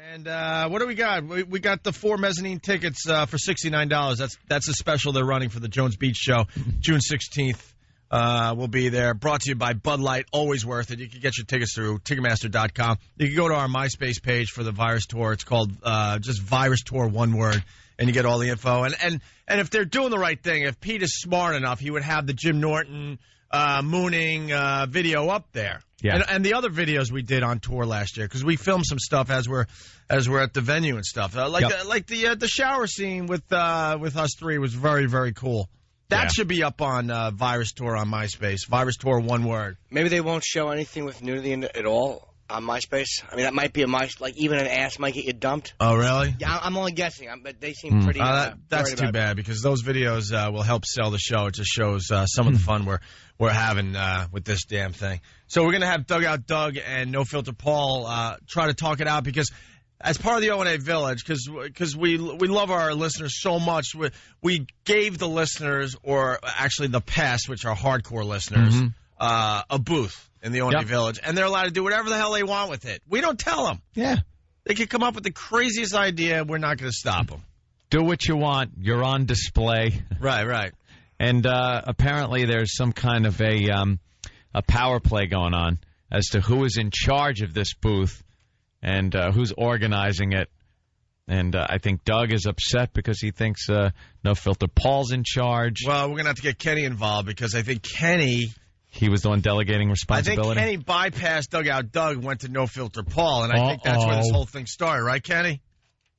And what do we got? We got the 4 mezzanine tickets for $69. That's a special they're running for the Jones Beach show, June 16th. We'll be there. Brought to you by Bud Light. Always worth it. You can get your tickets through Ticketmaster.com. You can go to our MySpace page for the Virus Tour. It's called just Virus Tour, one word, and you get all the info. And if they're doing the right thing, if Pete is smart enough, he would have the Jim Norton mooning video up there. Yeah. And the other videos we did on tour last year, because we filmed some stuff as we're at the venue and stuff. Like the shower scene with us three was very, very cool. That should be up on Virus Tour on MySpace. Virus Tour, one word. Maybe they won't show anything with nudity at all on MySpace. I mean, that might be even an ass might get you dumped. Oh, really? Yeah, I'm only guessing, but they seem pretty. That's too bad, because those videos will help sell the show. It just shows some of the fun we're having with this damn thing. So we're going to have Dugout Doug and No Filter Paul try to talk it out, because as part of the O&A Village, because we love our listeners so much, we gave the listeners, or actually the past, which are hardcore listeners, a booth in the O&A Village, and they're allowed to do whatever the hell they want with it. We don't tell them. Yeah. They can come up with the craziest idea. We're not going to stop them. Do what you want. You're on display. Right. And apparently there's some kind of a power play going on as to who is in charge of this booth and who's organizing it. And I think Doug is upset because he thinks No Filter Paul's in charge. Well, we're going to have to get Kenny involved, because I think Kenny... He was the one delegating responsibility? I think Kenny bypassed Dugout Doug, went to No Filter Paul, and I think that's where this whole thing started. Right, Kenny?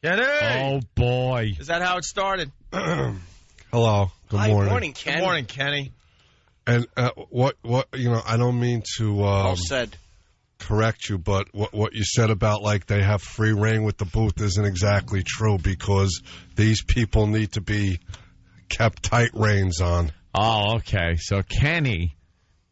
Kenny! Oh, boy. Is that how it started? Hello. Good morning. Good morning, Ken. Good morning, Kenny. And what I don't mean to Well said. correct you, but what you said about like they have free reign with the booth isn't exactly true, because these people need to be kept tight reins on. Oh, okay. So Kenny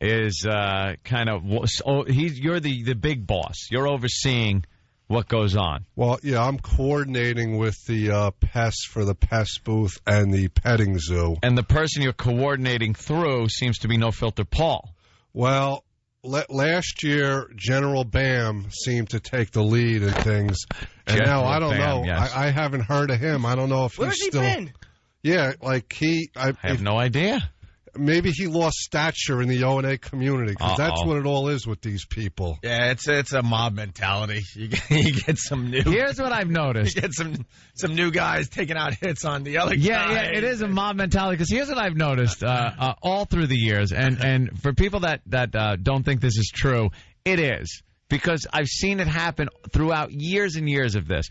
is kind of you're the big boss. You're overseeing what goes on. Well, yeah, I'm coordinating with the pests for the pest booth and the petting zoo. And the person you're coordinating through seems to be No Filter Paul. Well, last year, General Bam seemed to take the lead in things. And now, I don't know. Yes. I haven't heard of him. I don't know if Where's he's still... he been? Yeah, like I have no idea. Maybe he lost stature in the O&A community, because that's what it all is with these people. Yeah, it's a mob mentality. You get some new... Here's what I've noticed. You get some new guys taking out hits on the other guys. Yeah, it is a mob mentality, because here's what I've noticed all through the years, and for people that don't think this is true, it is, because I've seen it happen throughout years and years of this.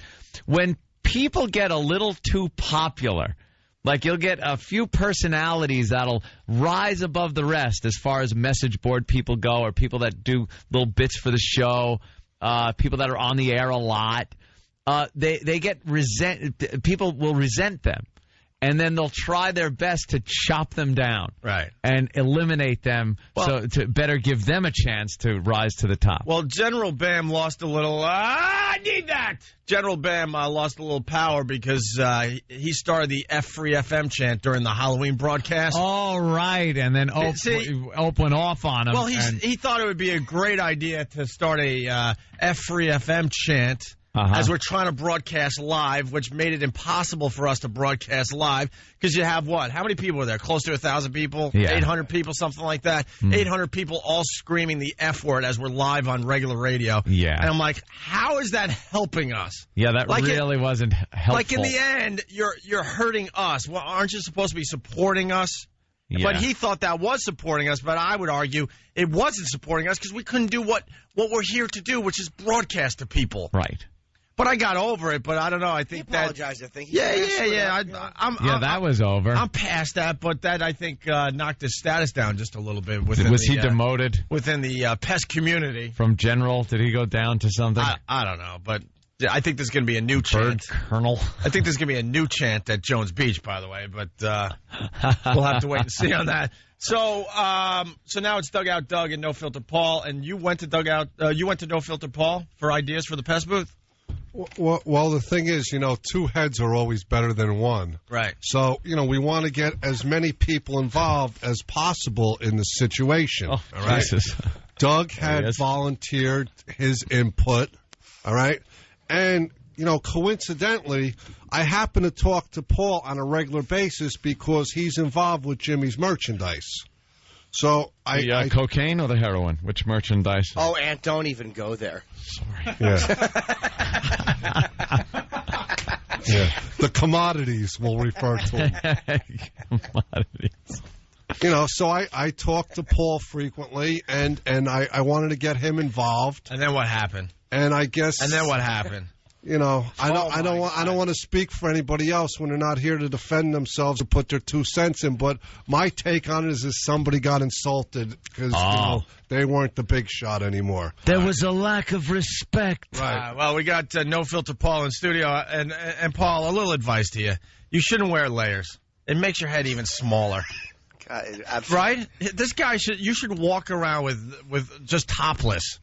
When people get a little too popular... Like, you'll get a few personalities that'll rise above the rest as far as message board people go, or people that do little bits for the show, people that are on the air a lot. They get people will resent them, and then they'll try their best to chop them down, right, and eliminate them, so to better give them a chance to rise to the top. Well, General Bam lost a little. I need that. General Bam lost a little power because he started the F Free FM chant during the Halloween broadcast. Oh, right, and then Ope went off on him. Well, he thought it would be a great idea to start a F Free FM chant. As we're trying to broadcast live, which made it impossible for us to broadcast live, because you have what? How many people were there? Close to 1,000 people? Yeah. 800 people, something like that? 800 people all screaming the F word as we're live on regular radio. Yeah. And I'm like, how is that helping us? Yeah, that really wasn't helpful. Like, in the end, you're hurting us. Well, aren't you supposed to be supporting us? Yeah. But he thought that was supporting us, but I would argue it wasn't supporting us, because we couldn't do what we're here to do, which is broadcast to people. Right. But I got over it, but I don't know. I think he apologized, I think. Yeah. That was over. I'm past that, but that, I think, knocked his status down just a little bit. Was he demoted? Within the pest community. From general, did he go down to something? I don't know, but I think there's going to be a new chant. Bird colonel? I think there's going to be a new chant at Jones Beach, by the way, but we'll have to wait and see on that. So now it's Dugout Doug and No Filter Paul, and you went to No Filter Paul for ideas for the pest booth? Well, the thing is, two heads are always better than one. Right. So, we want to get as many people involved as possible in the situation. Oh, all right? Jesus. Doug had volunteered his input, all right? And coincidentally, I happen to talk to Paul on a regular basis because he's involved with Jimmy's merchandise. So the cocaine or the heroin? Which merchandise? Oh, Aunt, don't even go there. Sorry. Yeah. Yeah. The commodities we'll refer to them. Commodities. So I talk to Paul frequently, and I wanted to get him involved. And then what happened? And I guess. And then what happened? I don't want to speak for anybody else when they're not here to defend themselves or put their 2 cents in. But my take on it is somebody got insulted because they weren't the big shot anymore. There was a lack of respect. Right. Well, we got No Filter Paul in studio, and Paul, a little advice to you: you shouldn't wear layers. It makes your head even smaller. God, absolutely. Right? This guy you should walk around with just topless.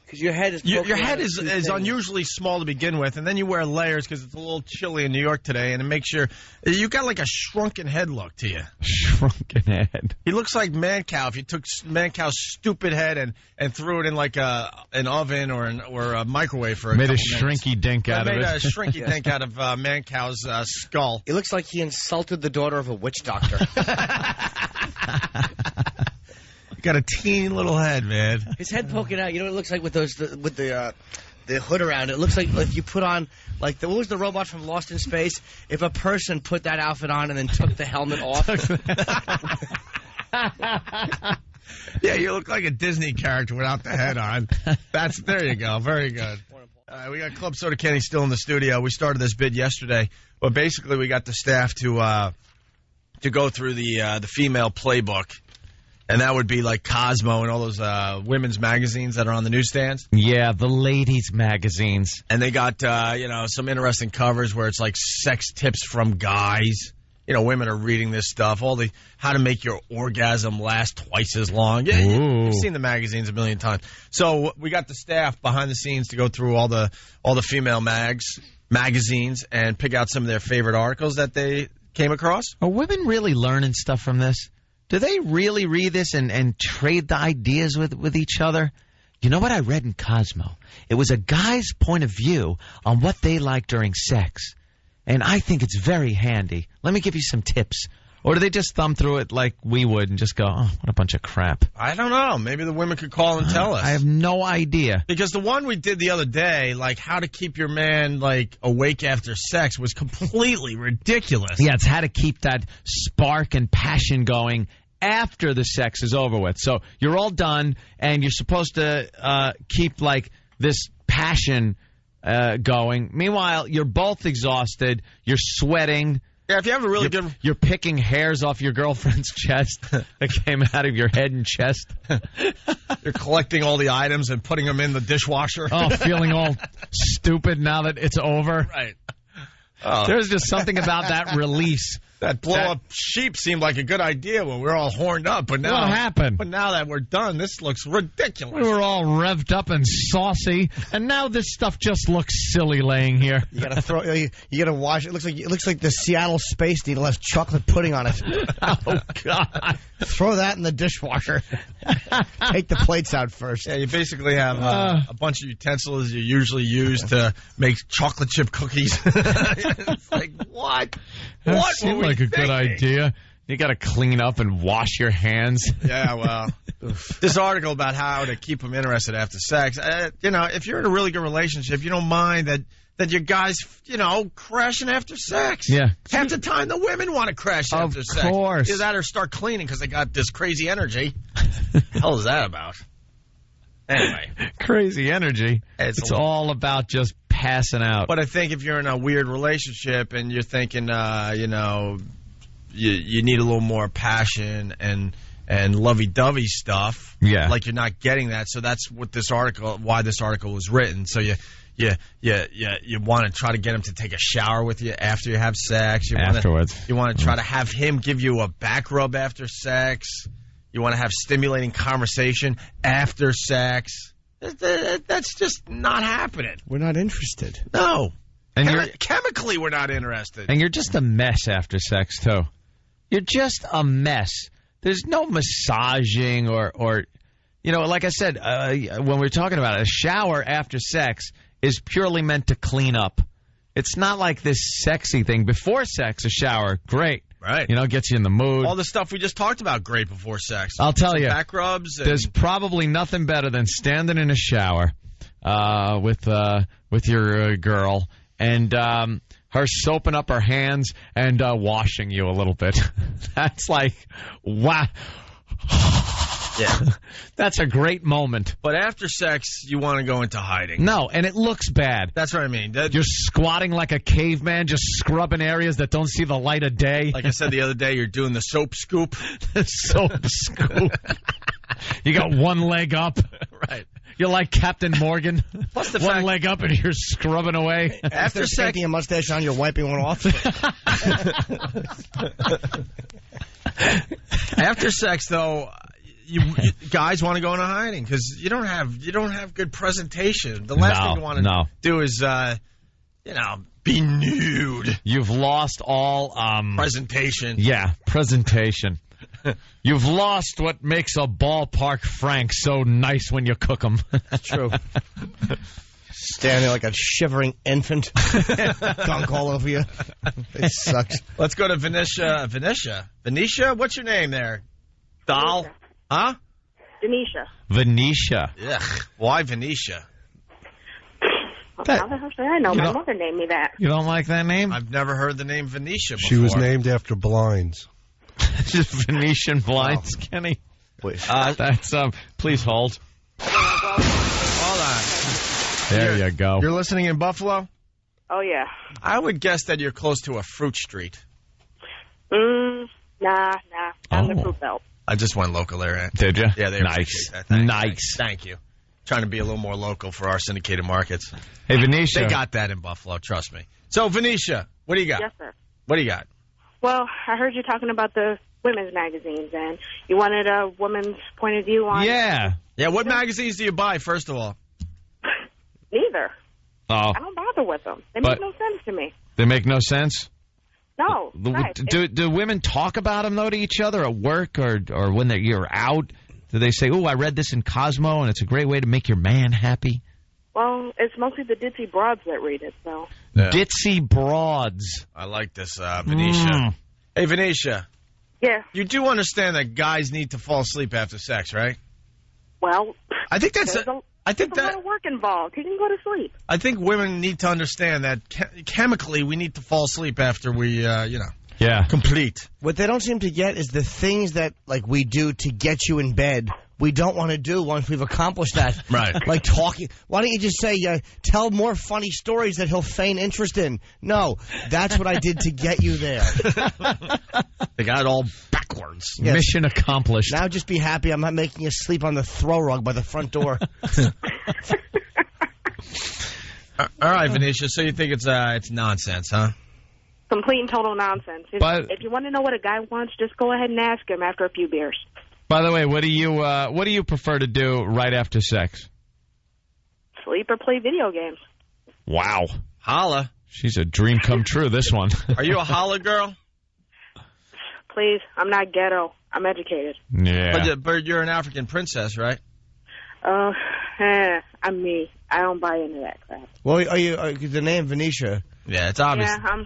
Because your head is your head is unusually small to begin with, and then you wear layers because it's a little chilly in New York today, and it makes you got like a shrunken head look to you. Shrunken head. He looks like Mancow if you took Mancow's stupid head and threw it in like an oven or a microwave for a couple minutes. Made a shrinky dink out of it. Made a shrinky dink out of Mancow's skull. It looks like he insulted the daughter of a witch doctor. Got a teeny little head, man. His head poking out. You know what it looks like with the hood around it? It looks like if you put on, like, what was the robot from Lost in Space? If a person put that outfit on and then took the helmet off. Yeah, you look like a Disney character without the head on. There you go. Very good. We got Club Soda Kenny still in the studio. We started this bid yesterday, but basically we got the staff to go through the female playbook. And that would be like Cosmo and all those women's magazines that are on the newsstands. Yeah, the ladies' magazines. And they got, some interesting covers where it's like sex tips from guys. Women are reading this stuff. How to make your orgasm last twice as long. Yeah, you've seen the magazines a million times. So we got the staff behind the scenes to go through all the female magazines and pick out some of their favorite articles that they came across. Are women really learning stuff from this? Do they really read this and trade the ideas with each other? You know what I read in Cosmo? It was a guy's point of view on what they like during sex. And I think it's very handy. Let me give you some tips. Or do they just thumb through it like we would and just go, oh, what a bunch of crap? I don't know. Maybe the women could call and tell us. I have no idea. Because the one we did the other day, like how to keep your man like awake after sex, was completely ridiculous. Yeah, it's how to keep that spark and passion going after the sex is over with. So you're all done, and you're supposed to keep like this passion going. Meanwhile, you're both exhausted. You're sweating. Yeah, if you have a really good... You're picking hairs off your girlfriend's chest that came out of your head and chest. You're collecting all the items and putting them in the dishwasher. Oh, feeling all stupid now that it's over. Right. Oh. There's just something about that release. That blow-up sheep seemed like a good idea when we were all horned up. But now, what happened? But now that we're done, this looks ridiculous. We were all revved up and saucy, and now this stuff just looks silly laying here. You gotta wash it. It looks like the Seattle Space Needle has chocolate pudding on it. Oh God! Throw that in the dishwasher. Take the plates out first. Yeah, you basically have a bunch of utensils you usually use to make chocolate chip cookies. It's like, what? That what seemed like a good idea. You got to clean up and wash your hands. Yeah, well, this article about how to keep them interested after sex. If you're in a really good relationship, you don't mind that your guys, crashing after sex. Yeah. Half the time, the women want to crash after sex. Of course. Either that or start cleaning because they got this crazy energy. The hell is that about? Anyway. Crazy energy. It's all about just passing out. But I think if you're in a weird relationship and you're thinking, you need a little more passion and lovey-dovey stuff. Yeah. Like you're not getting that. So that's why this article was written. So you want to try to get him to take a shower with you after you have sex. Afterwards. You want to try to have him give you a back rub after sex. You want to have stimulating conversation after sex. That's just not happening. We're not interested. No. And chemically, we're not interested. And you're just a mess after sex, too. You're just a mess. There's no massaging or like I said, when we were talking about it, a shower after sex is purely meant to clean up. It's not like this sexy thing. Before sex, a shower, great. Right. You know, gets you in the mood. All the stuff we just talked about, great before sex. I'll tell you. Back rubs. There's probably nothing better than standing in a shower with your girl and her soaping up her hands and washing you a little bit. That's like, wow. Yeah. That's a great moment. But after sex, you want to go into hiding. No, and it looks bad. That's what I mean. You're squatting like a caveman, just scrubbing areas that don't see the light of day. Like I said the other day, you're doing the soap scoop. The soap scoop. You got one leg up. Right. You're like Captain Morgan. Plus the one leg up and you're scrubbing away. After painting a mustache on, you're wiping one off. After sex, though, you guys want to go into hiding because you don't have good presentation. The last thing you want to do is be nude. You've lost all presentation. Yeah, presentation. You've lost what makes a ballpark Frank so nice when you cook them. That's true. Standing like a shivering infant, gunk all over you. It sucks. Let's go to Venetia. Venetia, what's your name there? Doll? Huh? Venetia. Ugh. Why Venetia? How the hell should I know? My mother named me that. You don't like that name? I've never heard the name Venetia before. She was named after blinds. Just Venetian blinds, Kenny. Please. That's please hold. Hold on. There you go. You're listening in Buffalo? Oh, yeah. I would guess that you're close to a fruit street. Nah. I'm the fruit belt. I just went local there. Did you? Yeah, they nice. Nice. Thank you. Trying to be a little more local for our syndicated markets. Hey, Venetia. They got that in Buffalo, trust me. So, Venetia, what do you got? Yes, sir. What do you got? Well, I heard you talking about the women's magazines, and you wanted a woman's point of view on... Yeah. Yeah, what magazines do you buy, first of all? Neither. Oh. I don't bother with them. They make no sense to me. They make no sense? No. Right. Do women talk about them, though, to each other at work or when you're out? Do they say, oh, I read this in Cosmo, and it's a great way to make your man happy? Well, it's mostly the ditzy broads that read it, so... Yeah. Ditzy broads. I like this, Venetia. Hey, Venetia. Yeah. You do understand that guys need to fall asleep after sex, right? Well... I think that's... There's a lot of work involved. He can go to sleep. I think women need to understand that chemically we need to fall asleep after we, complete. What they don't seem to get is the things that we do to get you in bed. We don't want to do once we've accomplished that. Right. Like talking. Why don't you just say, tell more funny stories that he'll feign interest in? No, that's what I did to get you there. They got it all backwards. Yes. Mission accomplished. Now just be happy I'm not making you sleep on the throw rug by the front door. All right, Venetia, so you think it's nonsense, huh? Complete and total nonsense. If you want to know what a guy wants, just go ahead and ask him after a few beers. By the way, what do you prefer to do right after sex? Sleep or play video games. Wow. Holla. She's a dream come true, this one. Are you a holla girl? Please, I'm not ghetto. I'm educated. Yeah. But you're an African princess, right? I'm me. I don't buy into that crap. Well, are you the name Venetia? Yeah, it's obvious. Yeah,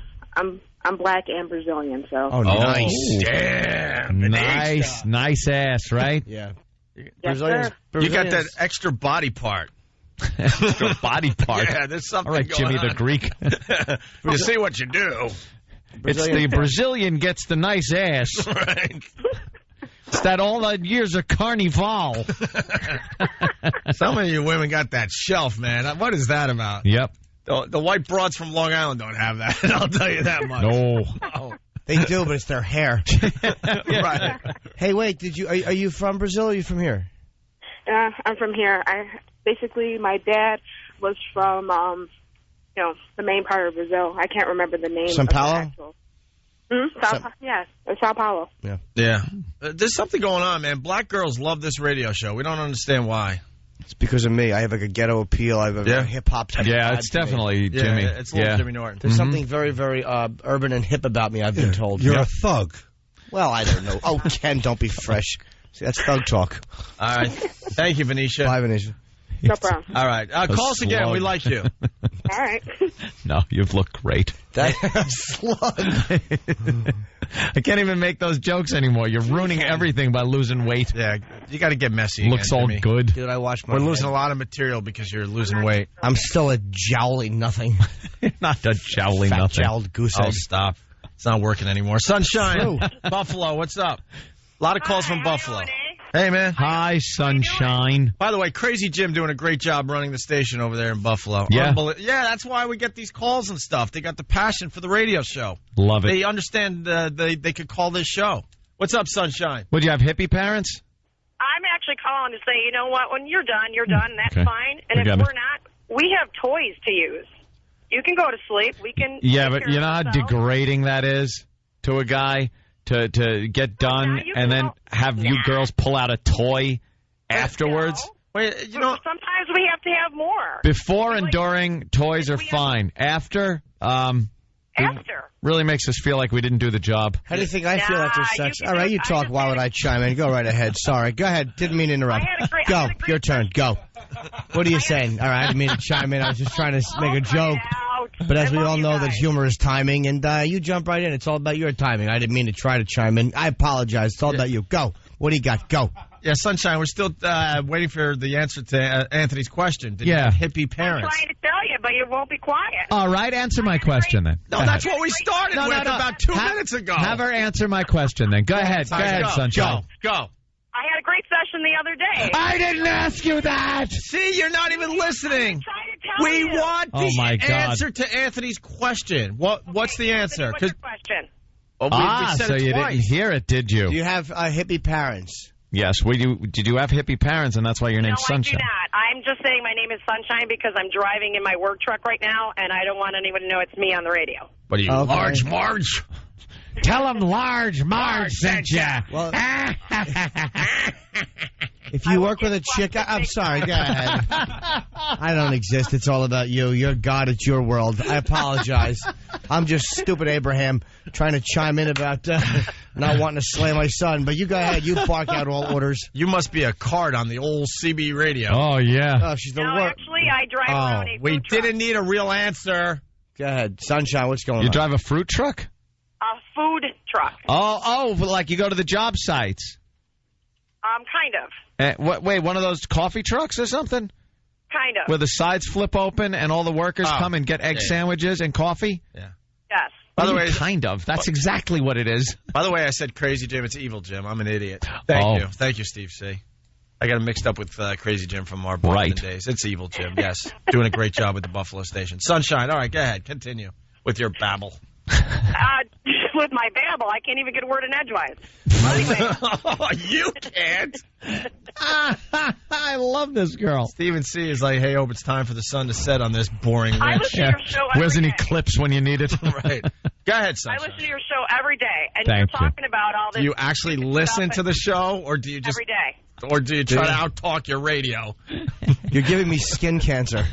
I'm black and Brazilian, so. Oh, nice. Damn. Nice ass, right? Yeah. Yes, sir. You got that extra body part. Extra body part. Yeah, there's something all right, going Jimmy on. the Greek. You see what you do. It's the Brazilian gets the nice ass. Right. It's that all the years of Carnival. Some of you women got that shelf, man. What is that about? Yep. The white broads from Long Island don't have that. I'll tell you that much. No. They do, but it's their hair. Right. Hey, wait. Are you from Brazil or are you from here? I'm from here. Basically, my dad was from, the main part of Brazil. I can't remember the name. São Paulo? Sao Paulo. Yeah. There's something going on, man. Black girls love this radio show. We don't understand why. It's because of me. I have a ghetto appeal. I have a hip-hop type Yeah, of it's definitely Jimmy. Yeah, it's little Jimmy Norton. There's something very, very urban and hip about me, I've been told. You're a thug. Well, I don't know. Oh, Ken, don't be fresh. See, that's thug talk. All right. Thank you, Venetia. Bye, Venetia. No problem. All right. Call us again. We like you. All right. No, you've looked great. That slug. I can't even make those jokes anymore. You're ruining everything by losing weight. Yeah, you got to get messy. Looks again, all Jimmy. good. Dude, I watched my We're head. losing a lot of material because you're losing weight. I'm still a jowly nothing. Not a jowly Fat nothing. jowled goose Oh, egg. stop. It's not working anymore. Sunshine. Buffalo, what's up? A lot of calls from Buffalo. Hey, man. Hi, sunshine. By the way, Crazy Jim doing a great job running the station over there in Buffalo. Yeah. Yeah, that's why we get these calls and stuff. They got the passion for the radio show. Love it. They understand they could call this show. What's up, Sunshine? Would you have hippie parents? I'm actually calling to say, you know what? When you're done, and that's Okay. fine. And We if got we're it. not, we have toys to use. You can go to sleep. We can. Yeah, take but care you know of how ourselves. degrading that is to a guy to get done now you and then know- have you girls pull out a toy afterwards? Wait, Sometimes we have to have more. Before and during, toys are fine. After, After. really makes us feel like we didn't do the job. How do you think I feel after Nah, sex? you All right, can- you I talk. just Why had would a- I chime in? Go right ahead. Sorry. Go ahead. Didn't mean to interrupt. I had a great- Go. Your turn. Go. What are you saying? All right, I didn't mean to chime in. I was just trying to make a joke. But as we all know, that humor is timing, and you jump right in. It's all about your timing. I didn't mean to try to chime in. I apologize. It's all about you. Go. What do you got? Go. Yeah, Sunshine, we're still waiting for the answer to Anthony's question. Did you Yeah. have hippie I'm parents? trying to tell you, but you won't be quiet. All right, answer my question then. No, Go that's ahead. what we started with about 2 minutes ago. Have her answer my question then. Go ahead. Go ahead, sunshine. Go. I had a great session the other day. I didn't ask you that. See, you're not even listening. Trying to tell We you. want Oh, my the God. answer to Anthony's question. What's the answer? What's your question? We said So it you twice. didn't hear it, did you? Do you have hippie parents? Yes, we do. Did you have hippie parents, and that's why your No, name's I do Sunshine? not. I'm just saying my name is Sunshine because I'm driving in my work truck right now, and I don't want anyone to know it's me on the radio. What are you, Okay. Large Marge? Tell him Large Marge sent you. Well, if you work with a chick, I'm sorry. Go ahead. I don't exist. It's all about you. You're God. It's your world. I apologize. I'm just stupid Abraham trying to chime in about not wanting to slay my son. But you go ahead. You bark out all orders. You must be a card on the old CB radio. Oh, yeah. Oh, she's the No, worst. actually, I drive around a we food truck. didn't need a real answer. Go ahead. Sunshine, what's going You on? drive a fruit truck? A food truck. Oh, like you go to the job sites. Kind of. Wait, one of those coffee trucks or something? Kind of. Where the sides flip open and all the workers Oh, come and get egg sandwiches and coffee? Yeah. Yes. By the What do you way, mean, kind of. That's exactly what it is. By the way, I said Crazy Jim. It's Evil Jim. I'm an idiot. Thank you. Thank you, Steve C. I got him mixed up with Crazy Jim from our Boston days. It's Evil Jim, yes. Doing a great job with the Buffalo station. Sunshine, all right, go ahead. Continue with your babble. With my babble, I can't even get a word in edgewise. Anyway, You can't. I love this girl. Stephen C. is like, hey, hope it's time for the sun to set on this boring I witch. listen to your show every Where's an day. eclipse when you need it? Right. Go ahead, I Sunshine. listen to your show every day, and Thank you're you. talking about all this Do you actually listen to the show, or do you just, every day. or do you try to out-talk your radio? You're giving me skin cancer.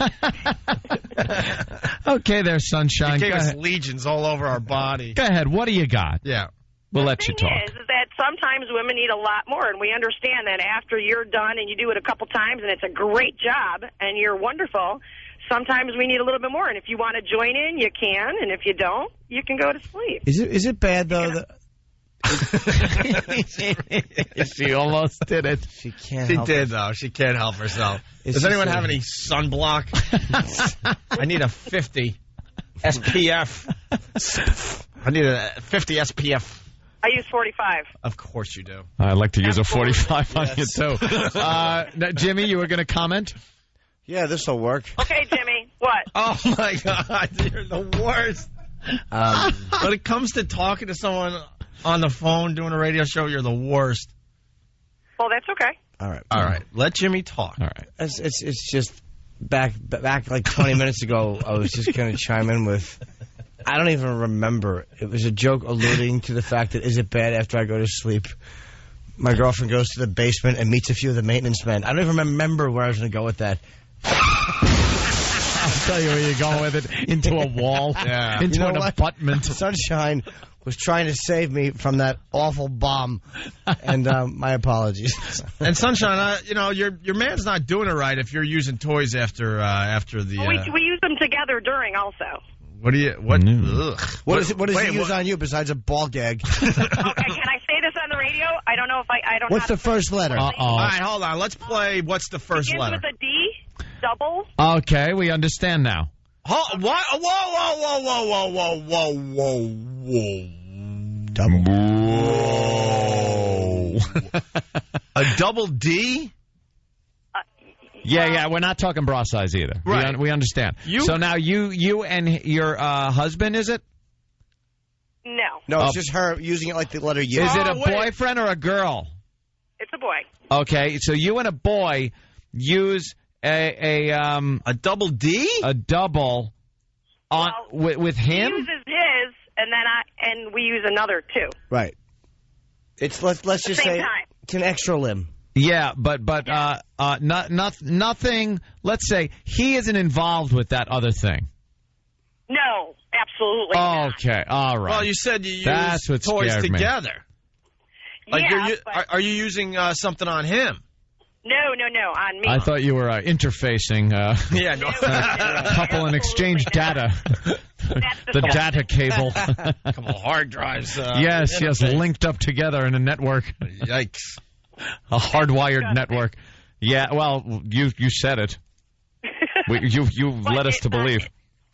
Okay, there, sunshine. You gave Go us ahead. legions all over our body. Go ahead. What do you got? Yeah. We'll let The you thing talk. is that sometimes women need a lot more, and we understand that after you're done and you do it a couple times and it's a great job and you're wonderful, sometimes we need a little bit more. And if you want to join in, you can, and if you don't, you can go to sleep. Is it bad though? That She almost did it. she can't. She help did, though. She can't help herself. It's Does just anyone a- have any sunblock? I need a 50 SPF. I need a 50 SPF. I use 45. Of course you do. I'd like to use a 45 on Yes. you, too. Now, Jimmy, you were going to comment? Yeah, this will work. Okay, Jimmy, what? Oh, my God. You're the worst. When it comes to talking to someone on the phone doing a radio show, you're the worst. Well, that's okay. All right. All right. Let Jimmy talk. All right. It's just back like 20 minutes ago. I was just going to chime in with. I don't even remember. It was a joke alluding to the fact that is it bad after I go to sleep? My girlfriend goes to the basement and meets a few of the maintenance men. I don't even remember where I was going to go with that. tell you where you're going with it. Into a wall. Yeah. Into You know an what? abutment. Sunshine was trying to save me from that awful bomb, and my apologies. And Sunshine, your man's not doing it right if you're using toys after the. Well, we use them together during also. What do you? What? Ugh. What does he use on you besides a ball gag? Okay, can I say this on the radio? I don't know if I don't. What's the first letter? All right, hold on. Let's play. What's the first Begins letter? with a D. Double. Okay, we understand now. What? Whoa. Double. Whoa. A double D? Yeah, we're not talking bra size either. Right. We understand. So now you and your husband, is it? No, No, it's just her using it like the letter U. Is it a wait. boyfriend or a girl? it's a boy. Okay, so you and a boy use a double D? a double on with him? He uses his, and then we use another too. Right. It's let's just Same say time. it's an extra limb. Yeah, but nothing. Let's say he isn't involved with that other thing. No, absolutely not. Okay, all right. Well, you said you use That's what toys scared me. together. Like Yeah, but are you using something on him? no, on me. I thought you were interfacing Yeah, no. a couple and exchange data. The data cable. Couple hard drives. yes, linked up together in a network. Yikes. A hardwired network. Yeah, well, you said it. You led us to believe.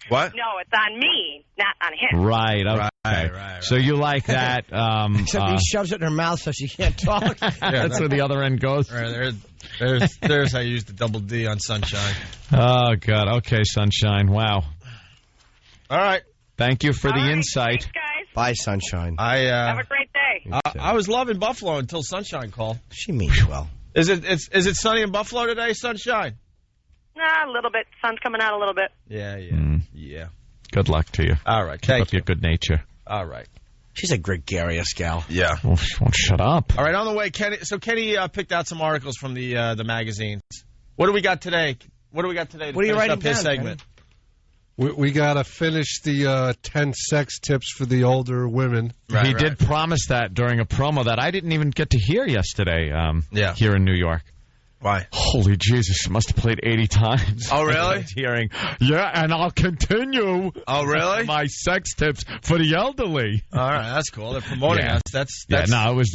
What? No, it's on me, not on him. Right, okay. Right. So you like that. Except he shoves it in her mouth so she can't talk. That's where the other end goes. Right, there's how you use the double D on Sunshine. Oh, God. Okay, Sunshine. Wow. All right. Thank you for All the right, insight. thanks, guys. Bye, Sunshine. Have a great day. I was loving Buffalo until Sunshine called. She means well. Is it sunny in Buffalo today, Sunshine? A little bit. Sun's coming out a little bit. Yeah. Yeah. Good luck to you. All right. Keep Thank up you. your good nature. All right. She's a gregarious gal. Yeah. Well, won't shut up. All right. On the way, Kenny. So Kenny picked out some articles from the magazines. What do we got today? What are you writing up his down, segment? We got to finish the 10 sex tips for the older women. Right, He did promise that during a promo that I didn't even get to hear yesterday here in New York. Why? Holy Jesus, must have played 80 times. Oh, really? Hearing, and I'll continue. Oh, really? My sex tips for the elderly. All right, that's cool. They're promoting us. That's it was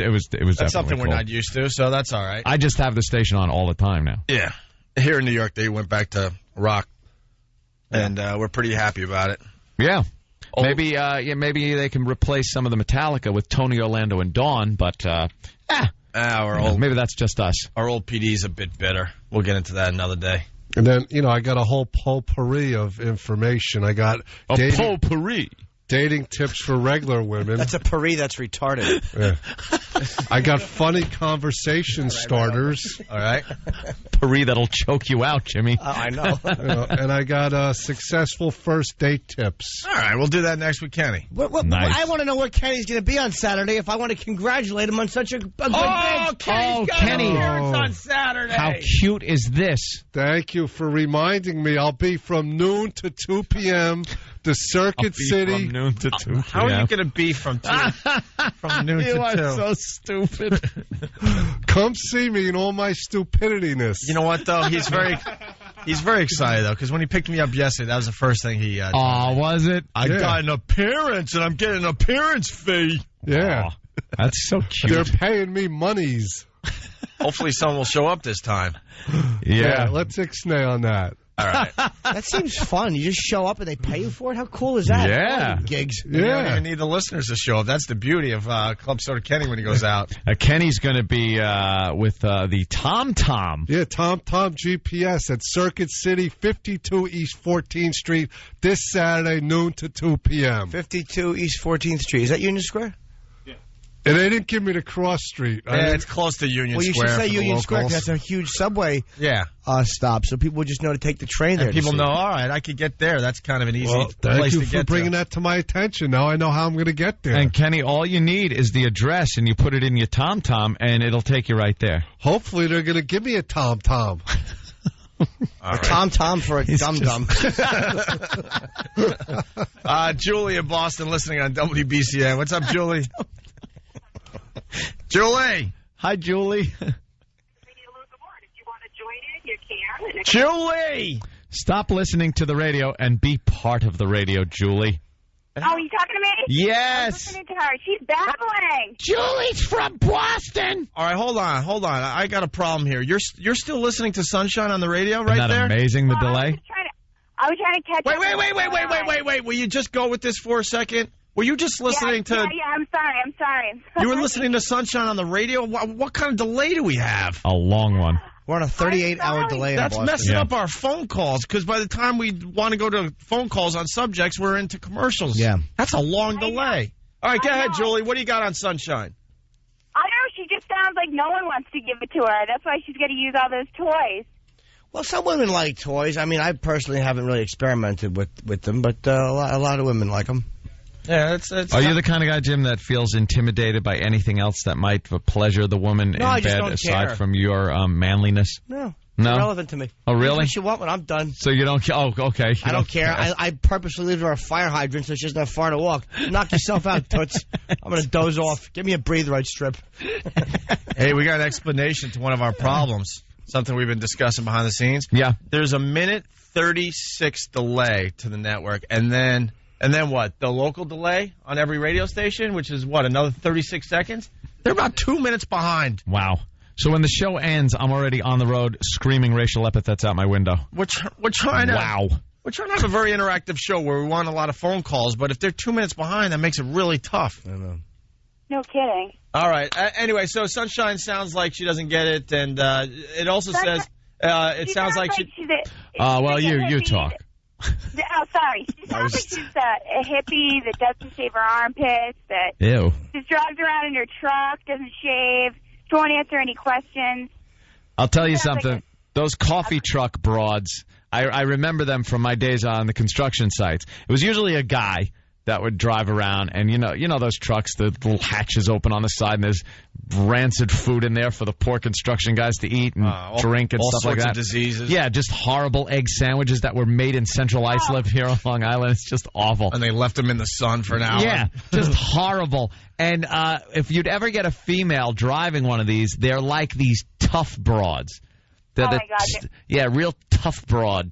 that's something cool. we're not used to. So that's all right. I just have the station on all the time now. Yeah. Here in New York, they went back to rock, and we're pretty happy about it. Yeah. Maybe they can replace some of the Metallica with Tony Orlando and Dawn, but maybe that's just us. Our old PD's a bit bitter. We'll get into that another day. And then, I got a whole potpourri of information. I got potpourri. Dating tips for regular women. That's a pari that's retarded. Yeah. I got funny conversation starters. All right. Pari that'll choke you out, Jimmy. I know. And I got successful first date tips. All right, we'll do that next with Kenny. Nice. I want to know where Kenny's going to be on Saturday if I want to congratulate him on such a good bid. Kenny's got Kenny. an appearance on Saturday. How cute is this? Thank you for reminding me. I'll be from noon to 2 p.m. to Circuit City. From noon to 2 How are you going to be from noon You to are 2? so stupid. Come see me in all my stupidityness. You know what, though? He's very excited, though, because when he picked me up yesterday, that was the first thing he told me. Was it? I got an appearance, and I'm getting an appearance fee. Yeah. That's so cute. They're paying me monies. Hopefully someone will show up this time. Yeah. Let's ixnay on that. All right. That seems fun. You just show up and they pay you for it? How cool is that? Yeah. Gigs. You don't even need the listeners to show up. That's the beauty of Club Soda Kenny when he goes out. Kenny's going to be with the Tom Tom. Yeah, Tom GPS at Circuit City, 52 East 14th Street, this Saturday, noon to 2 p.m. 52 East 14th Street. Is that Union Square? And they didn't give me the cross street. It's close to Union Well, you Square. should say for Union the Square locals. because that's a huge subway stop, so people would just know to take the train there. And people know, all right, I could get there. That's kind of an easy Well, thank place you to for get bringing that to my attention. Now I know how I'm going to get there. And Kenny, all you need is the address, and you put it in your Tom Tom, and it'll take you right there. Hopefully they're going to give me a Tom. All A tom-tom for a dum-dum. Julie in Boston listening on WBCN. What's up, Julie? Julie! Hi, Julie. Julie! Stop listening to the radio and be part of the radio, Julie. Oh, you talking to me? Yes. I'm listening to her. She's babbling. Julie's from Boston. All right, hold on. I got a problem here. You're still listening to Sunshine on the radio right Isn't that there? amazing, the delay? I was trying to catch up. Wait. Will you just go with this for a second? Were you just listening to... Yeah, I'm sorry. You were listening to Sunshine on the radio? What kind of delay do we have? A long one. We're on a 38-hour delay in That's Boston. messing up our phone calls, because by the time we want to go to phone calls on subjects, we're into commercials. Yeah. That's a long delay. All right, go ahead, Julie. What do you got on Sunshine? I don't know. She just sounds like no one wants to give it to her. That's why she's going to use all those toys. Well, some women like toys. I mean, I personally haven't really experimented with them, but a lot of women like them. Yeah, it's Are you the kind of guy, Jim, that feels intimidated by anything else that might pleasure the woman in I just bed don't aside care. from your manliness? No. No? It's irrelevant to me. Oh, really? What you want when I'm done. So you don't care? Oh, okay. I don't care. I purposely leave her a fire hydrant so she doesn't have far to walk. Knock yourself out, toots. I'm going to doze off. Give me a breathe right strip. Hey, we got an explanation to one of our problems. Something we've been discussing behind the scenes. Yeah. There's a minute 36 delay to the network, and then what? The local delay on every radio station, which is what, another 36 seconds? They're about 2 minutes behind. Wow. So when the show ends, I'm already on the road screaming racial epithets out my window. We're trying to We're trying to have a very interactive show where we want a lot of phone calls, but if they're 2 minutes behind, that makes it really tough. I know. No kidding. All right. Anyway, so Sunshine sounds like she doesn't get it, and it also says it sounds like she. Well, you talk. Oh, sorry. She sounds like she's a hippie that doesn't shave her armpits, that Ew. just drives around in her truck, doesn't shave, she won't answer any questions. I'll tell you something. Those coffee truck broads, I remember them from my days on the construction sites. It was usually a guy that would drive around, and you know those trucks, the little hatches open on the side, and there's rancid food in there for the poor construction guys to eat and drink and stuff like that. All sorts of diseases. Yeah, just horrible egg sandwiches that were made in Central Islip here on Long Island. It's just awful. And they left them in the sun for an hour. Yeah, just horrible. And if you'd ever get a female driving one of these, they're like these tough broads. They're my God. Yeah, real tough broad.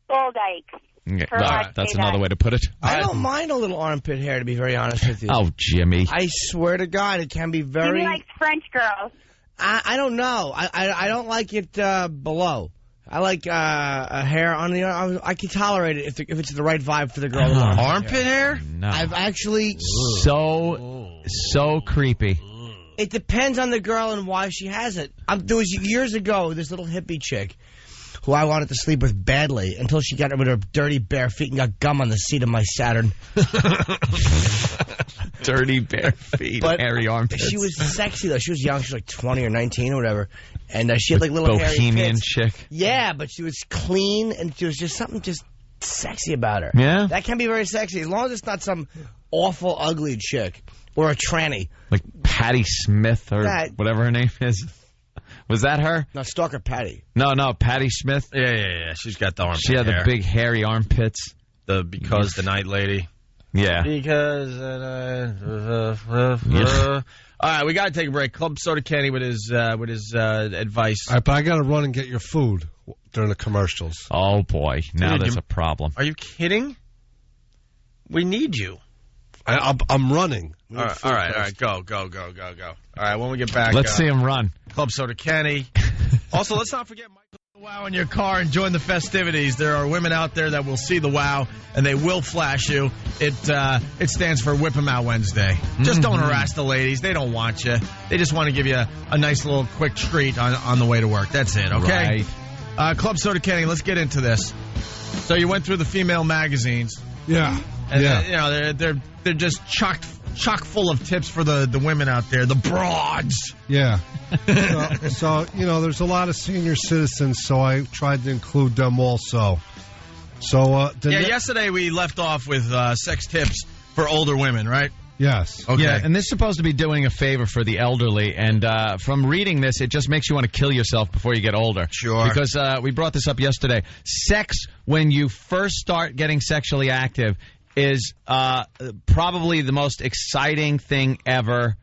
Bull dyke. Yeah, that's another way to put it. I don't mind a little armpit hair, to be very honest with you. Oh, Jimmy. I swear to God, it can be very... Jimmy likes French girls. I don't know. I don't like it below. I like a hair on the arm. I can tolerate it if it's the right vibe for the girl. Armpit hair? No. I've actually... So creepy. It depends on the girl and why she has it. There was years ago, this little hippie chick who I wanted to sleep with badly until she got with her dirty bare feet and got gum on the seat of my Saturn. Dirty bare feet, but hairy armpits. She was sexy, though. She was young. She was like 20 or 19 or whatever. And she had like little hairy Bohemian pits. chick. Yeah, but she was clean and there was just something just sexy about her. Yeah? That can be very sexy as long as it's not some awful, ugly chick or a tranny. Like Patti Smith or whatever her name is. Was that her? No, Stalker Patty. No, Patti Smith. Yeah. She's got the armpit She had hair. the big hairy armpits. Because the night lady. Yeah. Because all right, we got to take a break. Club Soda Kenny with his advice. All right, but I got to run and get your food during the commercials. Oh, boy. Now Dude, there's a problem. Are you kidding? We need you. I'm running. All right. Go. All right, when we get back. Let's see him run. Club Soda Kenny. Also, let's not forget Michael the Wow in your car and join the festivities. There are women out there that will see the Wow, and they will flash you. It stands for Whip 'em Out Wednesday. Just don't harass the ladies. They don't want you. They just want to give you a nice little quick treat on the way to work. That's it, okay? Right. Club Soda Kenny, let's get into this. So you went through the female magazines. Yeah. And they're just chock full of tips for the women out there, the broads. Yeah. so there's a lot of senior citizens, so I tried to include them also. So yesterday we left off with sex tips for older women, right? Yes. Okay. Yeah, and this is supposed to be doing a favor for the elderly. And from reading this, it just makes you want to kill yourself before you get older. Sure. Because we brought this up yesterday. Sex, when you first start getting sexually active, is probably the most exciting thing ever.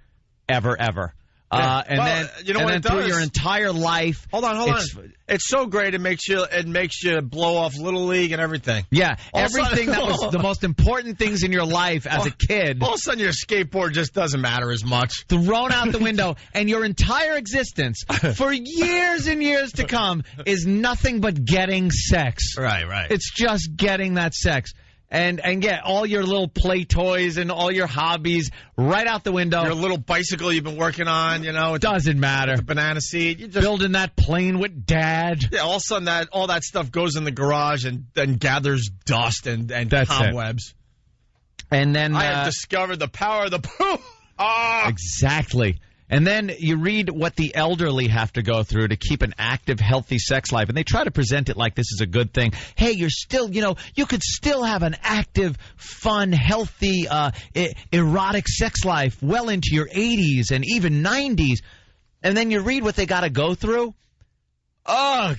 Yeah. And Well, then, you know and what then it through does? your entire life. Hold on. It's so great. It makes you blow off Little League and everything. Yeah, All of a everything sudden- that was the most important things in your life as a kid. All of a sudden, your skateboard just doesn't matter as much. Thrown out the window, and your entire existence for years and years to come is nothing but getting sex. Right. It's just getting that sex. And yeah, all your little play toys and all your hobbies right out the window. Your little bicycle you've been working on, It doesn't matter. the banana seat. You just Building that plane with Dad. Yeah, all of a sudden all that stuff goes in the garage and then gathers dust and That's cobwebs. And then I have discovered the power of the poo. Ah! Exactly. And then you read what the elderly have to go through to keep an active, healthy sex life. And they try to present it like this is a good thing. Hey, you're still, you could still have an active, fun, healthy, erotic sex life well into your 80s and even 90s. And then you read what they got to go through. Ugh.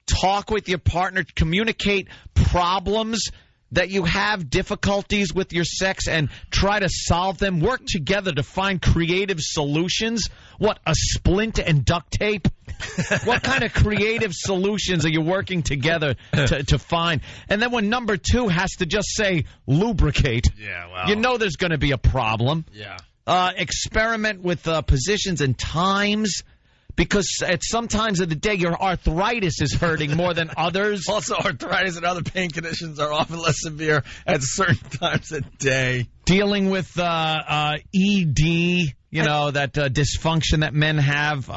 Talk with your partner, communicate problems that you have, difficulties with your sex, and try to solve them. Work together to find creative solutions. What, a splint and duct tape? What kind of creative solutions are you working together to find? And then when number 2 has to just say lubricate, Yeah, well. there's going to be a problem. Yeah. Experiment with positions and times. Because at some times of the day, your arthritis is hurting more than others. Also, arthritis and other pain conditions are often less severe at certain times of day. Dealing with ED, that dysfunction that men have,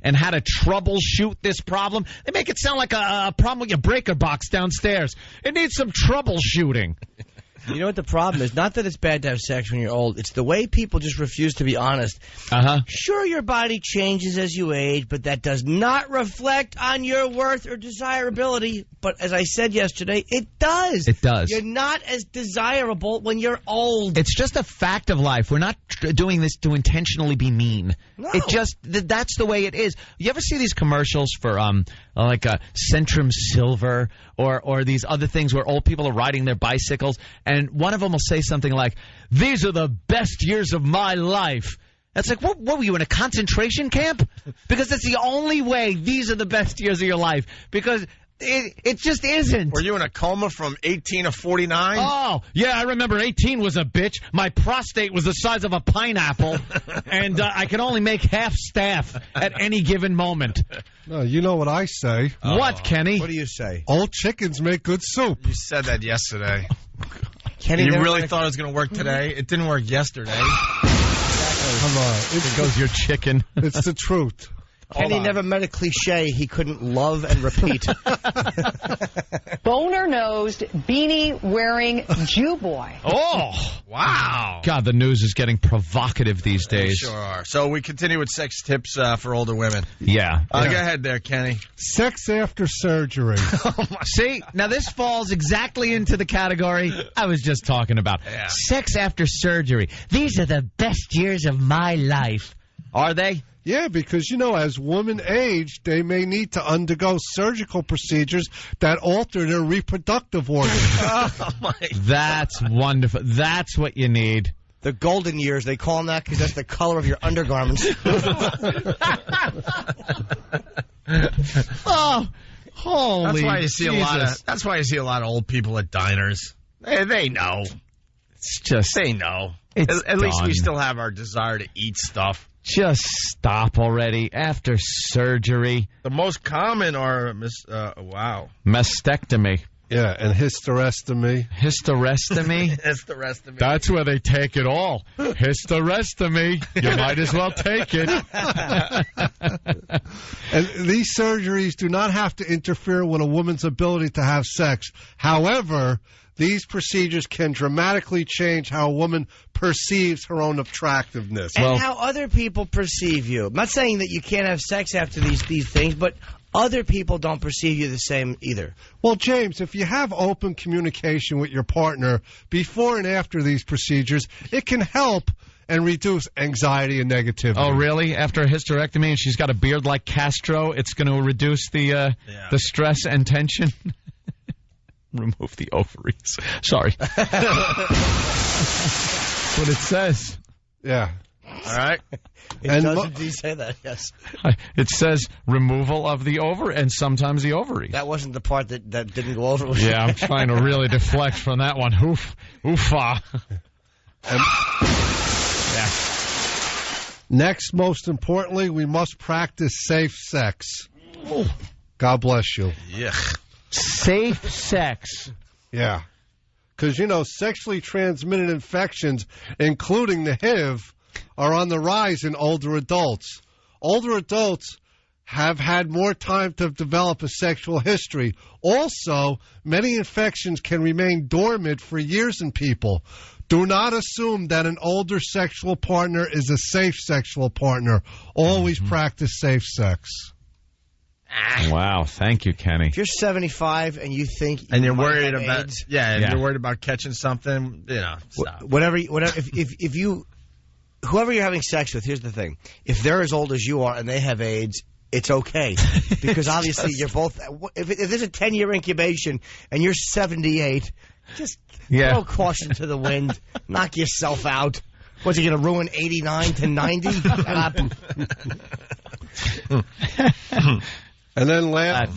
and how to troubleshoot this problem. They make it sound like a problem with your breaker box downstairs. It needs some troubleshooting. You know what the problem is? Not that it's bad to have sex when you're old. It's the way people just refuse to be honest. Sure, your body changes as you age, but that does not reflect on your worth or desirability. But as I said yesterday, it does. It does. You're not as desirable when you're old. It's just a fact of life. We're not doing this to intentionally be mean. No. It just that's the way it is. You ever see these commercials for Centrum Silver or these other things where old people are riding their bicycles, and one of them will say something like, "These are the best years of my life." That's like, what were you in a concentration camp? Because that's the only way these are the best years of your life. Because it just isn't. Were you in a coma from 18 to 49? Oh, yeah, I remember 18 was a bitch. My prostate was the size of a pineapple, and I could only make half staff at any given moment. No, you know what I say. What, Kenny? What do you say? Old chickens make good soup. You said that yesterday. Kenny You never really met a- thought it was going to work today? It didn't work yesterday. Come on. There goes your chicken. It's the truth. Kenny never met a cliche he couldn't love and repeat. Boner-nosed, beanie-wearing Jew boy. Oh, Wow. God, the news is getting provocative these They days. sure are. So we continue with sex tips for older women. Yeah. Go ahead there, Kenny. Sex after surgery. See, now this falls exactly into the category I was just talking about. Yeah. Sex after surgery. These are the best years of my life. Are they? Yeah, because, as women age, they may need to undergo surgical procedures that alter their reproductive organs. Oh, my. That's wonderful. That's what you need. The golden years, they call them that because that's the color of your undergarments. Oh, holy That's why you see Jesus. That's why you see a lot of old people at diners. They know. It's just, They know. It's At least we done. still have our desire to eat stuff. just stop already. After surgery, The most common are mastectomy, Yeah, and hysterectomy. hysterectomy. That's the rest of it. That's where they take it all. Hysterectomy. You might as well take it. And these surgeries do not have to interfere with a woman's ability to have sex. However, these procedures can dramatically change how a woman perceives her own attractiveness. And how other people perceive you. I'm not saying that you can't have sex after these things, but other people don't perceive you the same either. Well, James, if you have open communication with your partner before and after these procedures, it can help and reduce anxiety and negativity. Oh, really? After a hysterectomy and she's got a beard like Castro, it's going to reduce the stress and tension? Remove the ovaries. Sorry. That's what it says. Yeah. All right. It does indeed say that, yes. It says removal of the ovary and sometimes the ovaries. That wasn't the part that didn't go over. Yeah, I'm trying to really deflect from that one. Oofa. Yeah. Next, most importantly, we must practice safe sex. God bless you. Yeah. Safe sex. Yeah. Because, sexually transmitted infections, including the HIV, are on the rise in older adults. Older adults have had more time to develop a sexual history. Also, many infections can remain dormant for years in people. Do not assume that an older sexual partner is a safe sexual partner. Always practice safe sex. Wow, thank you, Kenny. If you're 75 and you think And you're might worried have about AIDS, you're worried about catching something, stop. whatever. If you, whoever you're having sex with, here's the thing: if they're as old as you are and they have AIDS, it's okay because obviously you're both. If there's a 10-year incubation and you're 78, just throw caution to the wind, knock yourself out. What's it going to ruin 89 to 90? And then that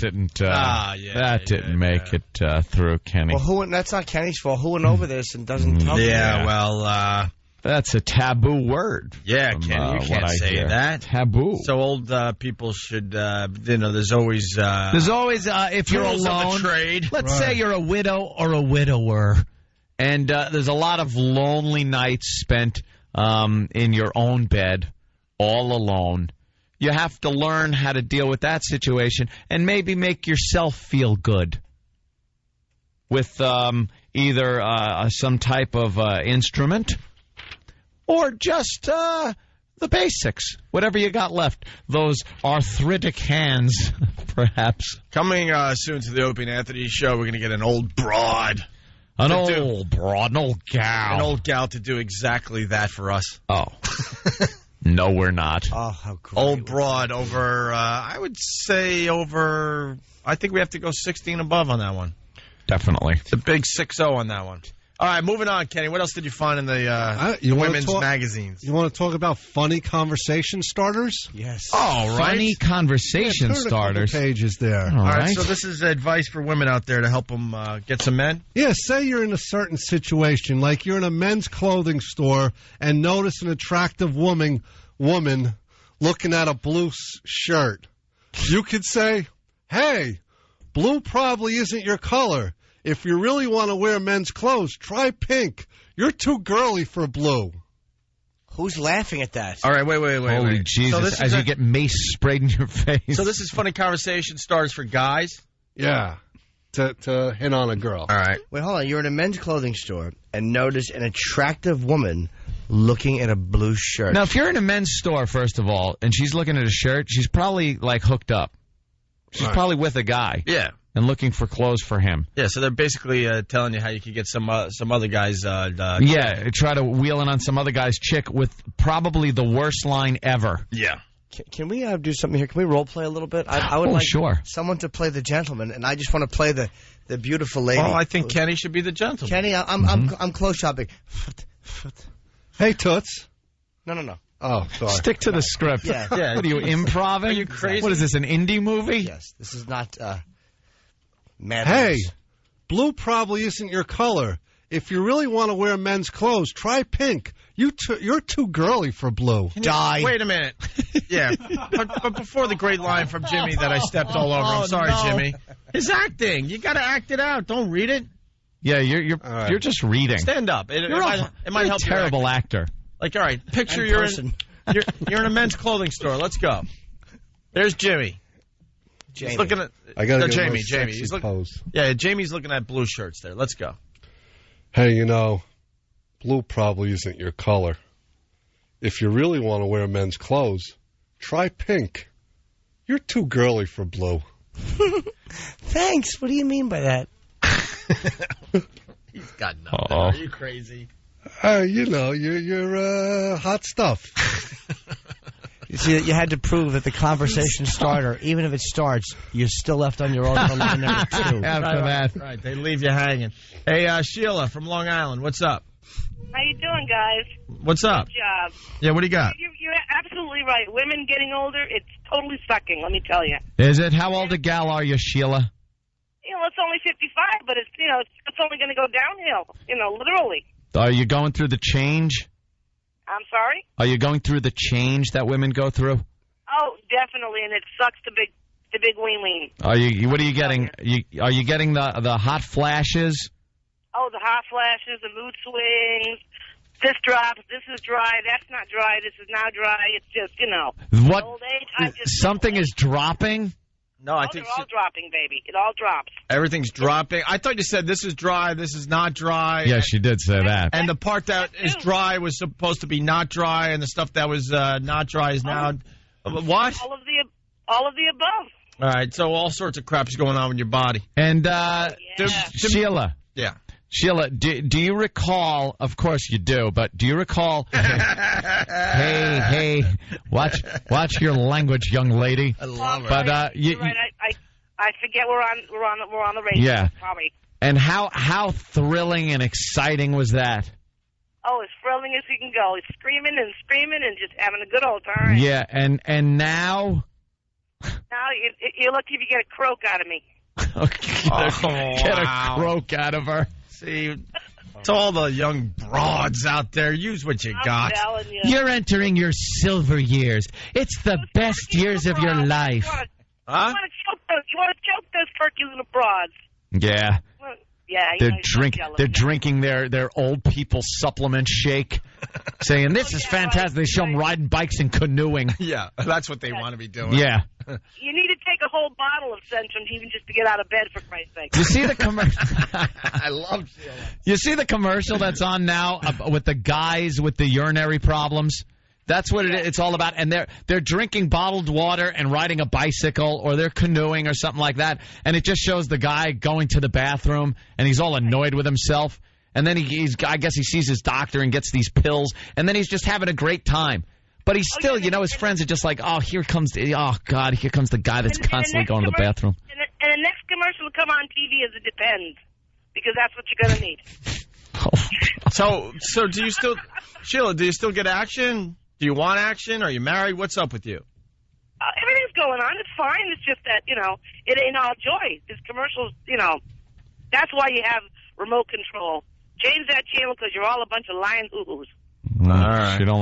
didn't make it through, Kenny. Well, that's not Kenny's fault. Who went over this and doesn't tell you? Yeah, well, that's a taboo word. Yeah, Kenny, you can't say that. Taboo. So old people should, there's always if you're alone, trade. Let's say you're a widow or a widower, and there's a lot of lonely nights spent in your own bed, all alone. You have to learn how to deal with that situation and maybe make yourself feel good with either some type of instrument or just the basics, whatever you got left. Those arthritic hands, perhaps. Coming soon to the Opie and Anthony show, we're going to get an old broad. An old gal. An old gal to do exactly that for us. Oh. No, we're not. Oh, how great. Old broad over, I would say I think we have to go 16 above on that one. Definitely. It's a big 6-0 on that one. All right, moving on, Kenny. What else did you find in the women's magazines? You want to talk about funny conversation starters? Yes. Oh, right. Funny conversation starters. A couple pages there. All right. So this is advice for women out there to help them get some men? Yeah, say you're in a certain situation, like you're in a men's clothing store and notice an attractive woman looking at a blue shirt. You could say, hey, blue probably isn't your color. If you really want to wear men's clothes, try pink. You're too girly for blue. Who's laughing at that? All right, wait. Holy Jesus, So you get mace sprayed in your face. So this is funny conversation starters for guys? Yeah, to hit on a girl. All right. Wait, hold on. You're in a men's clothing store and notice an attractive woman looking at a blue shirt. Now, if you're in a men's store, first of all, and she's looking at a shirt, she's probably, hooked up. She's probably with a guy. Yeah. And looking for clothes for him. Yeah, so they're basically telling you how you could get some other guys. Try to wheel in on some other guy's chick with probably the worst line ever. Yeah. Can we do something here? Can we role play a little bit? I would like someone to play the gentleman, and I just want to play the beautiful lady. Oh, I think Kenny should be the gentleman. Kenny, I'm close shopping. Hey, Toots. No. Oh, sorry. Stick to the script. Yeah. What are you, improv? Are you crazy? What is this, an indie movie? Yes, this is not Mad Hey, Libs. blue probably isn't your color. If you really want to wear men's clothes, try pink. You're too girly for blue. Die. Wait a minute. Yeah, but before the great line from Jimmy that I stepped all over. I'm sorry, Jimmy. His acting. You got to act it out. Don't read it. Yeah, you're just reading. Stand up. It might help. A terrible actor. Like, all right, picture you're in a men's clothing store. Let's go. There's Jimmy. Jamie. He's looking at. I got to get Jamie. He's pose. Yeah, Jamie's looking at blue shirts there. Let's go. Hey, blue probably isn't your color. If you really want to wear men's clothes, try pink. You're too girly for Blue. Thanks. What do you mean by that? He's got nothing. Are you crazy? You're hot stuff. You see, you had to prove that the conversation starter, even if it starts, you're still left on your own for line number 2. After that. Right, they leave you hanging. Hey, Sheila from Long Island, what's up? How you doing, guys? What's up? Good job. Yeah, what do you got? You're absolutely right. Women getting older, it's totally sucking, let me tell you. Is it? How old a gal are you, Sheila? It's only 55, but it's only going to go downhill, literally. Are you going through the change? I'm sorry? Are you going through the change that women go through? Oh, definitely, and it sucks the big ween. Are you? What are you getting? Are you getting the hot flashes? Oh, the hot flashes, the mood swings. This drops. This is dry. That's not dry. This is now dry. It's just, What? Old age. Something is dropping? No, I think they're all dropping, baby. It all drops. Everything's dropping. I thought you said this is dry, this is not dry. Yeah, she did say that. And the part that is dry was supposed to be not dry, and the stuff that was not dry is now... What? All of the above. All right, so all sorts of crap's going on with your body. And, Sheila. Yeah. Sheila, do you recall, of course you do, but do you recall, hey, watch your language, young lady. I love her. But, right. I forget we're on the radio. Yeah. Probably. And how thrilling and exciting was that? Oh, as thrilling as you can go. It's screaming and just having a good old time. Yeah, and now? Now, you're lucky if you get a croak out of me. Get a croak out of her. See, to all the young broads out there, use what you got. Telling you. You're entering your silver years. It's the best years of your life. Huh? You want to choke those turkey little broads. Yeah. Yeah, They're drinking their old people supplement shake, saying, this is fantastic. They show them riding bikes and canoeing. Yeah, that's what they want to be doing. Yeah. You need to take a whole bottle of Centrum even just to get out of bed, for Christ's sake. You see the commercial? I love Sheila. You see the commercial that's on now with the guys with the urinary problems? That's what it's all about. And they're drinking bottled water and riding a bicycle, or they're canoeing or something like that. And it just shows the guy going to the bathroom, and he's all annoyed with himself. And then I guess he sees his doctor and gets these pills, and then he's just having a great time. But he's still, his friends are just like, here comes the guy that's constantly going to the bathroom. And the next commercial will come on TV as it depends, because that's what you're going to need. So do you still, Sheila, do you still get action? Do you want action? Are you married? What's up with you? Everything's going on. It's fine. It's just that, it ain't all joy. This commercial's, that's why you have remote control. Change that channel because you're all a bunch of lying hoo-hoos. All right. She don't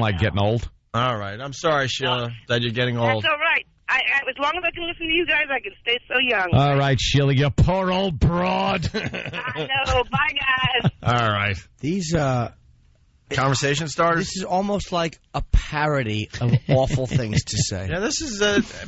like getting old. All right. I'm sorry, Sheila, that you're getting old. That's all right. As long as I can listen to you guys, I can stay so young. All right, Sheila, you poor old broad. I know. Bye, guys. All right. These, conversation starters? This is almost like a parody of awful things to say. Yeah, this is,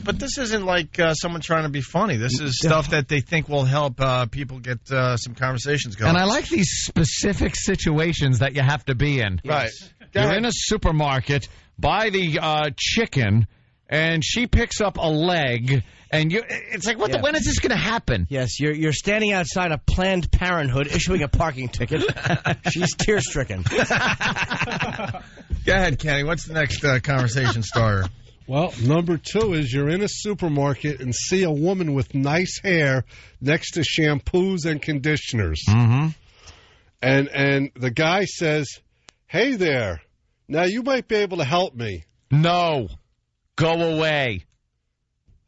but this isn't like someone trying to be funny. This is stuff that they think will help people get some conversations going. And I like these specific situations that you have to be in. Right. You're in a supermarket, buy the chicken, and she picks up a leg, and it's like, when is this going to happen? Yes, you're standing outside a Planned Parenthood issuing a parking ticket. She's tear-stricken. Go ahead, Kenny. What's the next conversation starter? Well, number 2 is you're in a supermarket and see a woman with nice hair next to shampoos and conditioners. Mm-hmm. And the guy says, hey there, now you might be able to help me. No. Go away.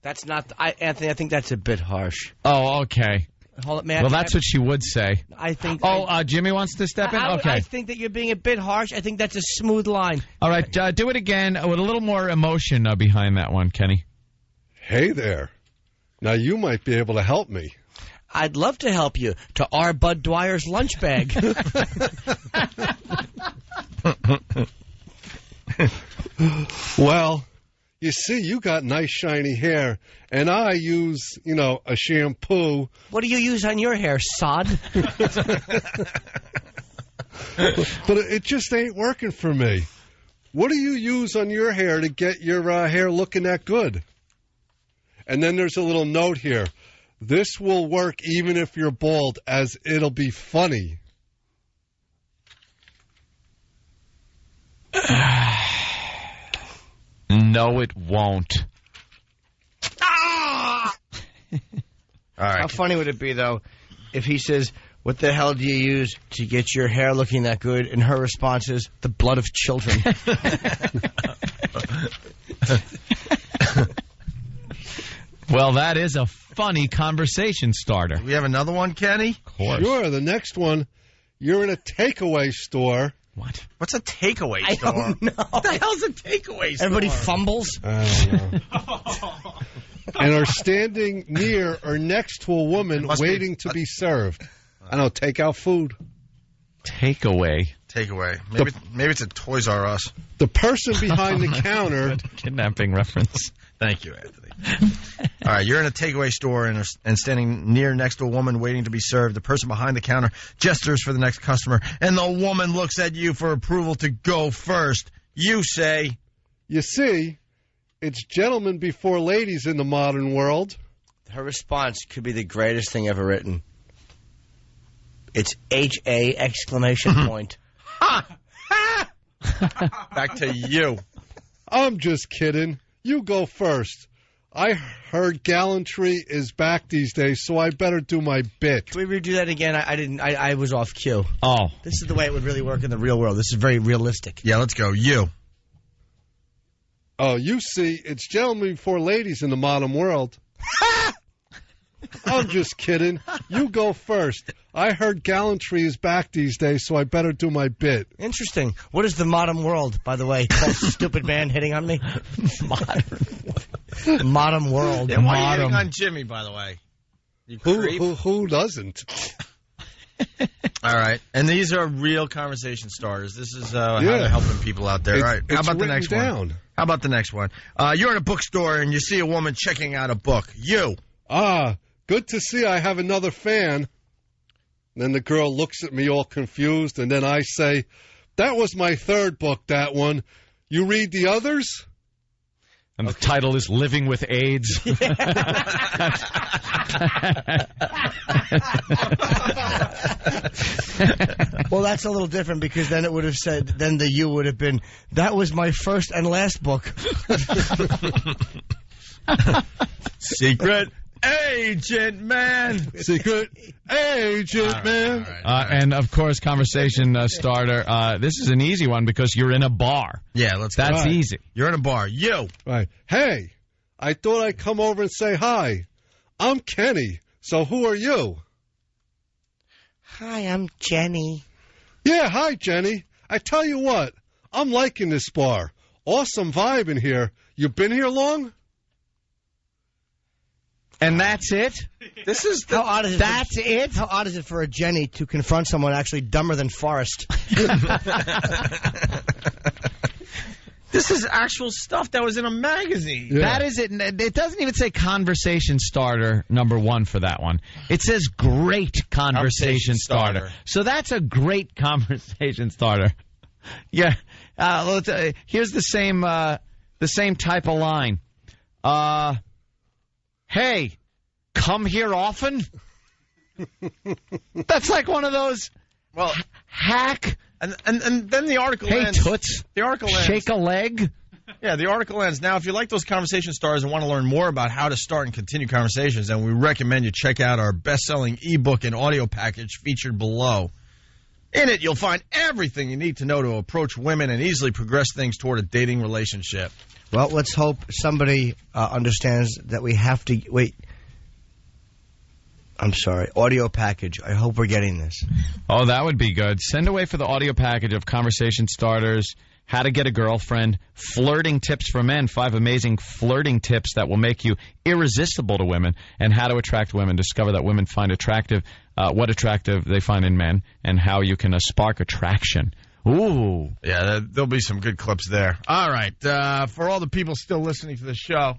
That's not... Anthony, I think that's a bit harsh. Oh, okay. Hold it, man. Well, that's what she would say. I think... Jimmy wants to step in? Okay. I think that you're being a bit harsh. I think that's a smooth line. All right, do it again with a little more emotion behind that one, Kenny. Hey there. Now you might be able to help me. I'd love to help you. To R. Bud Dwyer's lunch bag. Well... You see, you got nice shiny hair, and I use, a shampoo. What do you use on your hair, sod? But it just ain't working for me. What do you use on your hair to get your hair looking that good? And then there's a little note here. This will work even if you're bald, as it'll be funny. No, it won't. All right. How funny would it be, though, if he says, what the hell do you use to get your hair looking that good? And her response is, the blood of children. Well, that is a funny conversation starter. We have another one, Kenny? Of course. Sure, the next one, you're in a takeaway store. What? What's a takeaway I store? don't know. What the hell's a takeaway store? Everybody fumbles. I don't know. And are standing near or next to a woman waiting to be served. I don't know, take out food. Takeaway. Takeaway. Maybe it's a Toys R Us. The person behind the counter. Kidnapping reference. Thank you, Anthony. All right, you're in a takeaway store and standing near next to a woman waiting to be served. The person behind the counter gestures for the next customer, and the woman looks at you for approval to go first. You say, You see, it's gentlemen before ladies in the modern world. Her response could be the greatest thing ever written. It's H-A exclamation point. back to you. I'm just kidding. You go first. I heard gallantry is back these days, so I better do my bit. Can we redo that again? I was off cue. Oh. This is the way it would really work in the real world. This is very realistic. Yeah, let's go. You. Oh, you see, it's gentlemen before ladies in the modern world. I'm just kidding. You go first. I heard gallantry is back these days, so I better do my bit. Interesting. What is the modern world, by the way? Stupid man hitting on me? Modern world. Yeah, why are you hitting on Jimmy, by the way? You creep. Who doesn't? All right. And these are real conversation starters. This is how they're helping people out there. All right. How about the next one? How about the next one? You're in a bookstore and you see a woman checking out a book. You. Good to see I have another fan. Then the girl looks at me all confused, and then I say, that was my third book, that one. You read the others? And the title is Living with AIDS. Well, that's a little different because then it would have said, then the you would have been, that was my first and last book. Secret Agent Man. Secret Agent Man. All right. And, of course, conversation starter. This is an easy one because you're in a bar. Yeah, let's go. That's easy. You're in a bar. You. Right. Hey, I thought I'd come over and say hi. I'm Kenny. So who are you? Hi, I'm Jenny. Yeah, hi, Jenny. I tell you what, I'm liking this bar. Awesome vibe in here. You been here long? And that's it? This is how odd is it? That's it? How odd is it for a Jenny to confront someone actually dumber than Forrest? This is actual stuff that was in a magazine. Yeah. That is it. It doesn't even say conversation starter number 1 for that one. It says great conversation starter. So that's a great conversation starter. Yeah. Here's the same type of line. Hey, come here often? That's like one of those hack. And then the article ends. Hey, toots. The article ends. Shake a leg. Yeah, the article ends. Now, if you like those conversation starters and want to learn more about how to start and continue conversations, then we recommend you check out our best-selling ebook and audio package featured below. In it, you'll find everything you need to know to approach women and easily progress things toward a dating relationship. Well, let's hope somebody understands that we have to... Wait. I'm sorry. Audio package. I hope we're getting this. Oh, that would be good. Send away for the audio package of conversation starters, how to get a girlfriend, flirting tips for men, 5 amazing flirting tips that will make you irresistible to women, and how to attract women. Discover that women find attractive, what attractive they find in men, and how you can spark attraction. Ooh. Yeah, there'll be some good clips there. All right. For all the people still listening to the show,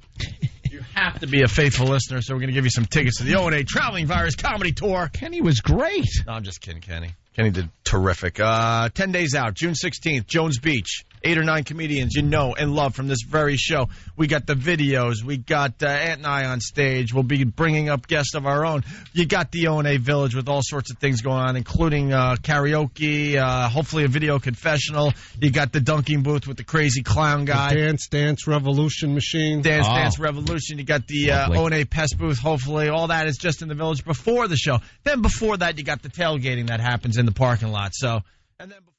you have to be a faithful listener, so we're going to give you some tickets to the O&A Traveling Virus Comedy Tour. Kenny was great. No, I'm just kidding, Kenny. Kenny did terrific. 10 days out, June 16th, Jones Beach. 8 or 9 comedians you know and love from this very show. We got the videos. We got Ant and I on stage. We'll be bringing up guests of our own. You got the O&A Village with all sorts of things going on, including karaoke, hopefully a video confessional. You got the dunking booth with the crazy clown guy. The Dance Revolution machine. Dance Revolution. You got the O&A Pest booth, hopefully. All that is just in the Village before the show. Then before that, you got the tailgating that happens in the parking lot. So, and then before